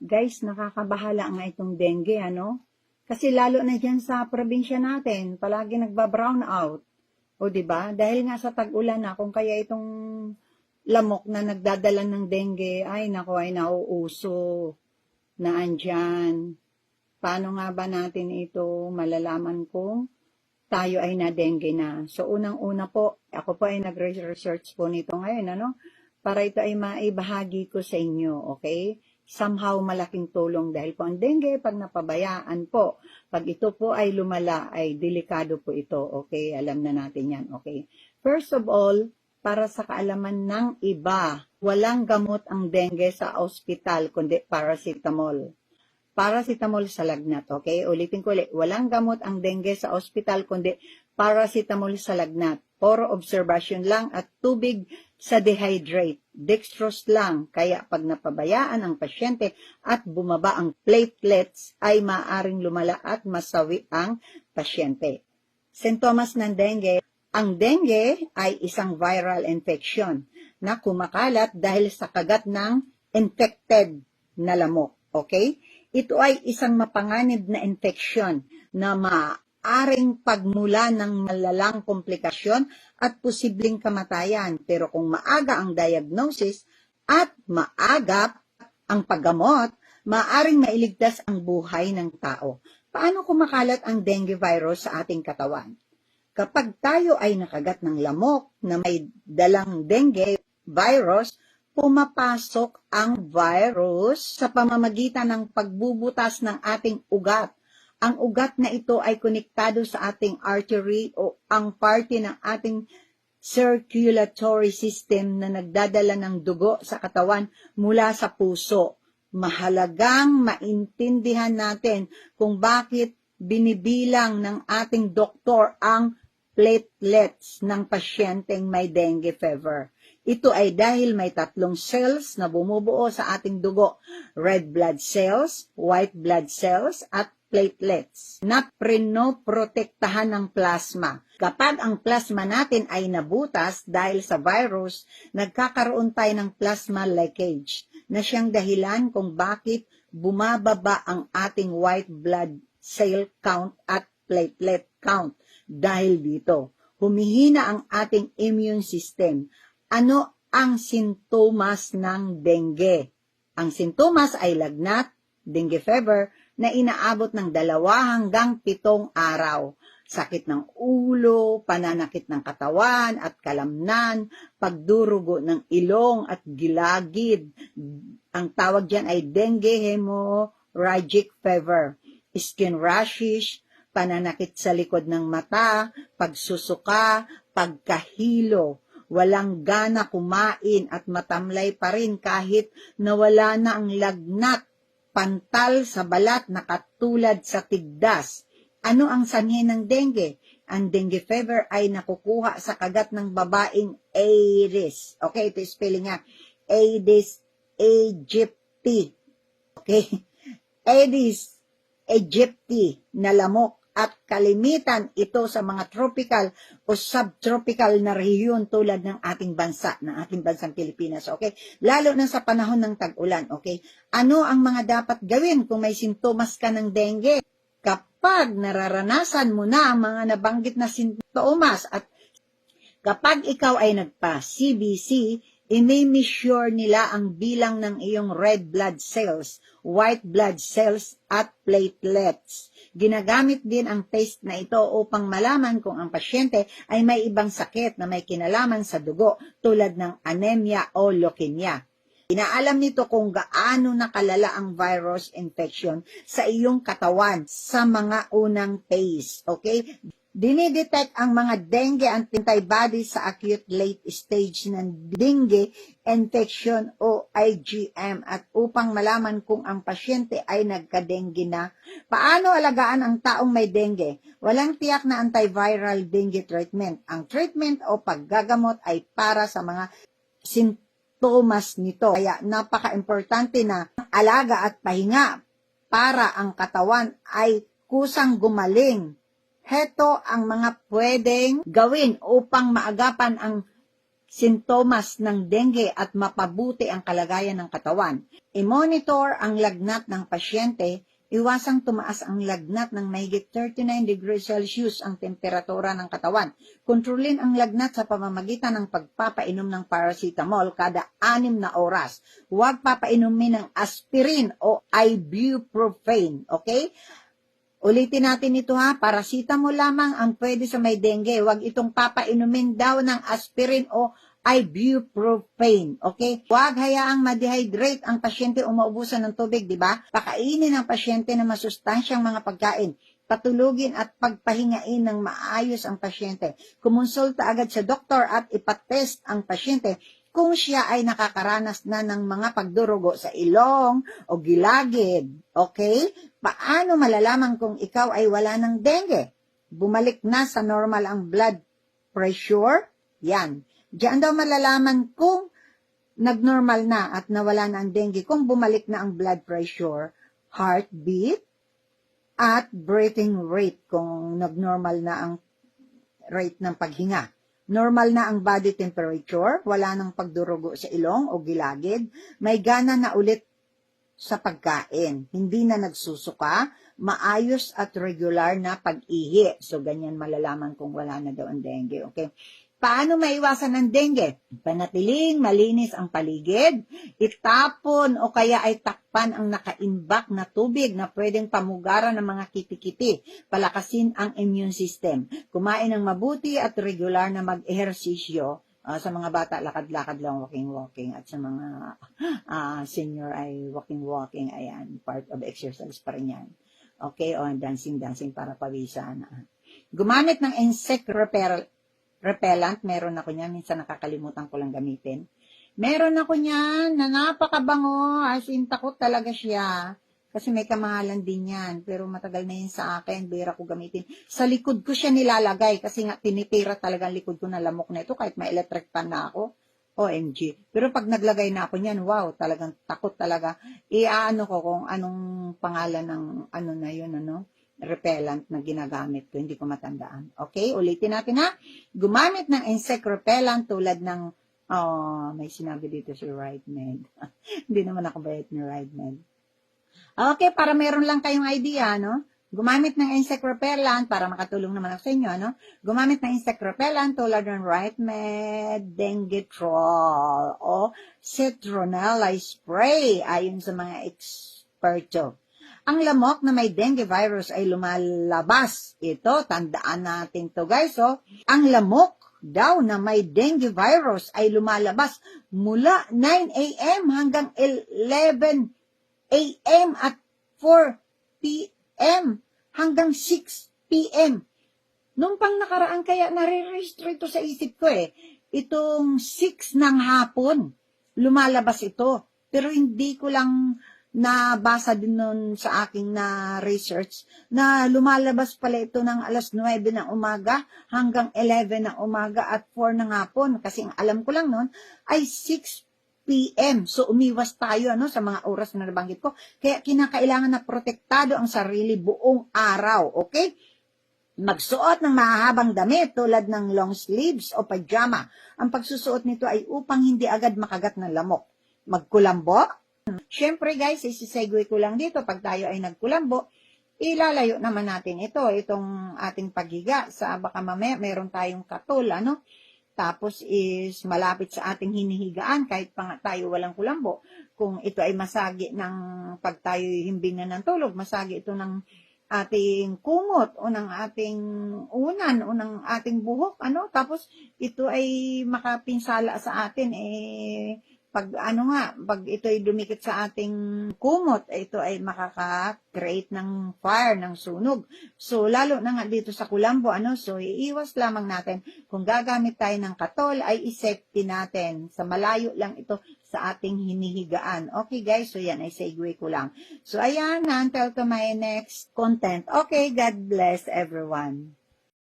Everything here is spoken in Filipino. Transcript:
Guys, nakakabahala nga itong dengue, ano? Kasi lalo na dyan sa probinsya natin, palagi nagba-brown out. O, di ba? Dahil nga sa tag-ulan na, kung kaya itong lamok na nagdadala ng dengue, ay nako, ay nauuso na andyan. Paano nga ba natin ito malalaman kung tayo ay na-dengue na? So, unang-una po, ako po ay nag-research po nito ngayon, ano? Para ito ay maibahagi ko sa inyo, okay? Somehow malaking tulong dahil po ang dengue, pag napabayaan po, pag ito po ay lumala, ay delikado po ito, okay? Alam na natin yan, okay? First of all, para sa kaalaman ng iba, walang gamot ang dengue sa ospital, kundi paracetamol. Paracetamol sa lagnat, okay? Ulitin ko ulit, walang gamot ang dengue sa ospital, kundi paracetamol sa lagnat. Puro observation lang at tubig sa dehydrate. Dextrose lang, kaya pag napabayaan ang pasyente at bumaba ang platelets, ay maaring lumala at masawi ang pasyente. Sintomas ng dengue. Ang dengue ay isang viral infection na kumakalat dahil sa kagat ng infected na lamok, okay? Ito ay isang mapanganib na infeksyon na maaaring pagmula ng malalang komplikasyon at posibleng kamatayan. Pero kung maaga ang diagnosis at maaga ang paggamot, maaaring mailigtas ang buhay ng tao. Paano kumakalat ang dengue virus sa ating katawan? Kapag tayo ay nakagat ng lamok na may dalang dengue virus, pumapasok ang virus sa pamamagitan ng pagbubutas ng ating ugat. Ang ugat na ito ay konektado sa ating artery o ang parte ng ating circulatory system na nagdadala ng dugo sa katawan mula sa puso. Mahalagang maintindihan natin kung bakit binibilang ng ating doktor ang platelets ng pasyenteng may dengue fever. Ito ay dahil may tatlong cells na bumubuo sa ating dugo, red blood cells, white blood cells, at platelets na prinoprotektahan ng plasma. Kapag ang plasma natin ay nabutas dahil sa virus, nagkakaroon tayo ng plasma leakage na siyang dahilan kung bakit bumababa ang ating white blood cell count at platelet count. Dahil dito, humihina ang ating immune system. Ano ang sintomas ng dengue? Ang sintomas ay lagnat, dengue fever, na inaabot ng 2 hanggang 7 araw. Sakit ng ulo, pananakit ng katawan at kalamnan, pagdurugo ng ilong at gilagid. Ang tawag dyan ay dengue hemorrhagic fever, skin rashes, pananakit sa likod ng mata, pagsusuka, pagkahilo. Walang gana kumain at matamlay pa rin kahit nawala na ang lagnat, pantal sa balat na katulad sa tigdas. Ano ang sanhi ng dengue? Ang dengue fever ay nakukuha sa kagat ng babaeng Aedes. Okay, ito spelling nga. Aedes aegypti. Okay? Aedes aegypti na lamok. At kalimitan ito sa mga tropical o subtropical na rehiyon tulad ng ating bansa, ng ating bansang Pilipinas, okay? Lalo na sa panahon ng tag-ulan, okay? Ano ang mga dapat gawin kung may sintomas ka ng dengue? Kapag nararanasan mo na ang mga nabanggit na sintomas at kapag ikaw ay nagpa-CBC, i-measure nila ang bilang ng iyong red blood cells, white blood cells, at platelets. Ginagamit din ang test na ito upang malaman kung ang pasyente ay may ibang sakit na may kinalaman sa dugo tulad ng anemia o leukemia. Inaalam nito kung gaano nakalala ang virus infection sa iyong katawan sa mga unang phase. Okay? Dinidetect ang mga dengue antibodies sa acute late stage ng dengue infection o IgM at upang malaman kung ang pasyente ay nagka-dengue na. Paano alagaan ang taong may dengue? Walang tiyak na antiviral dengue treatment. Ang treatment o paggagamot ay para sa mga sintomas nito. Kaya napaka-importante na alaga at pahinga para ang katawan ay kusang gumaling. Heto ang mga pwedeng gawin upang maagapan ang sintomas ng dengue at mapabuti ang kalagayan ng katawan. I-monitor ang lagnat ng pasyente. Iwasang tumaas ang lagnat ng mahigit 39 degrees Celsius ang temperatura ng katawan. Kontrolin ang lagnat sa pamamagitan ng pagpapainom ng paracetamol kada 6 na oras. Huwag papainumin ng aspirin o ibuprofen. Okay? Ulitin natin ito ha, paracetamol lamang ang pwede sa may dengue. Huwag itong papainumin daw ng aspirin o ibuprofen. Okay? Huwag hayaang ma-dehydrate ang pasyente o maubusan ng tubig, di ba? Pakainin ang pasyente ng masustansyang mga pagkain. Patulugin at pagpahingain ng maayos ang pasyente. Kumonsulta agad sa doktor at ipatest ang pasyente kung siya ay nakakaranas na ng mga pagdurugo sa ilong o gilagid. Okay? Paano malalaman kung ikaw ay wala ng dengue? Bumalik na sa normal ang blood pressure? Yan. Diyan daw malalaman kung nagnormal na at nawala na ang dengue, kung bumalik na ang blood pressure, heartbeat, at breathing rate, kung nagnormal na ang rate ng paghinga. Normal na ang body temperature, wala nang pagdurugo sa ilong o gilagid, may gana na ulit sa pagkain, hindi na nagsusuka, maayos at regular na pag-ihi. So, ganyan malalaman kung wala na daw ang dengue. Okay? Paano maiwasan ng dengue? Panatiling malinis ang paligid, itapon o kaya ay takpan ang nakaimbak na tubig na pwedeng pamugaran ng mga kiti-kiti, palakasin ang immune system, kumain ng mabuti at regular na mag-ehersisyo. Sa mga bata, lakad-lakad lang, walking-walking, at sa mga senior ay walking-walking, ayan, part of exercise pa rin yan. Okay, o dancing-dancing para pawisan. Gumamit ng insect repellent, meron ako niyan, minsan nakakalimutan ko lang gamitin. Meron ako niyan, na napakabango, as in takot talaga siya. Kasi may kamahalan din yan, pero matagal na yun sa akin, bira ko gamitin. Sa likod ko siya nilalagay, kasi nga tinitira talaga ang likod ko na lamok na ito, kahit may electric fan na ako. OMG. Pero pag naglagay na ako niyan, wow, talagang takot talaga. Iaano ko kung anong pangalan ng ano na yun, repellent na ginagamit ko, hindi ko matandaan. Okay, ulitin natin ha. Gumamit ng insect repellent tulad ng, may sinabi dito si RightMed. Hindi naman ako bayad ni RightMed. Okay, para meron lang kayong idea, Gumamit ng insect repellent para makatulong naman ako sa inyo, Gumamit ng insect repellent tulad ng RightMed, Denguetrol, o Citronella spray ayon sa mga eksperto. Ang lamok na may dengue virus ay lumalabas. Ito, tandaan natin to guys. Ang lamok daw na may dengue virus ay lumalabas mula 9 a.m. hanggang 11 a.m. at 4 p.m. hanggang 6 p.m. Nung pang nakaraan kaya nare-register ito sa isip ko Itong 6 ng hapon, lumalabas ito. Pero hindi ko lang nabasa din nun sa aking na research na lumalabas pala ito ng alas 9 ng umaga hanggang 11 ng umaga at 4 ng hapon. Kasi ang alam ko lang nun ay 6 p.m. So umiwas tayo sa mga oras na nabanggit ko. Kaya kinakailangan na protektado ang sarili buong araw. Okay? Magsuot ng mahahabang damit tulad ng long sleeves o pajama. Ang pagsusuot nito ay upang hindi agad makagat ng lamok. Magkulambo. Siyempre guys, isisegue ko lang dito, pag tayo ay nagkulambo, ilalayo naman natin itong ating paghiga sa baka mamaya meron tayong katul, Tapos is malapit sa ating hinihigaan kahit pa nga tayo walang kulambo. Kung ito ay masagi ng pag tayo himbing na ng tulog, masagi ito ng ating kumot o ng ating unan o ng ating buhok, Tapos ito ay makapinsala sa atin, pag ito ay dumikit sa ating kumot, ito ay makaka-create ng fire, ng sunog. So, lalo na nga dito sa kulambo, so iiwas lamang natin. Kung gagamit tayo ng katol, ay i-safety natin. Sa malayo lang ito sa ating hinihigaan. Okay guys, so yan ay segue ko lang. So, ayan, until to my next content. Okay, God bless everyone.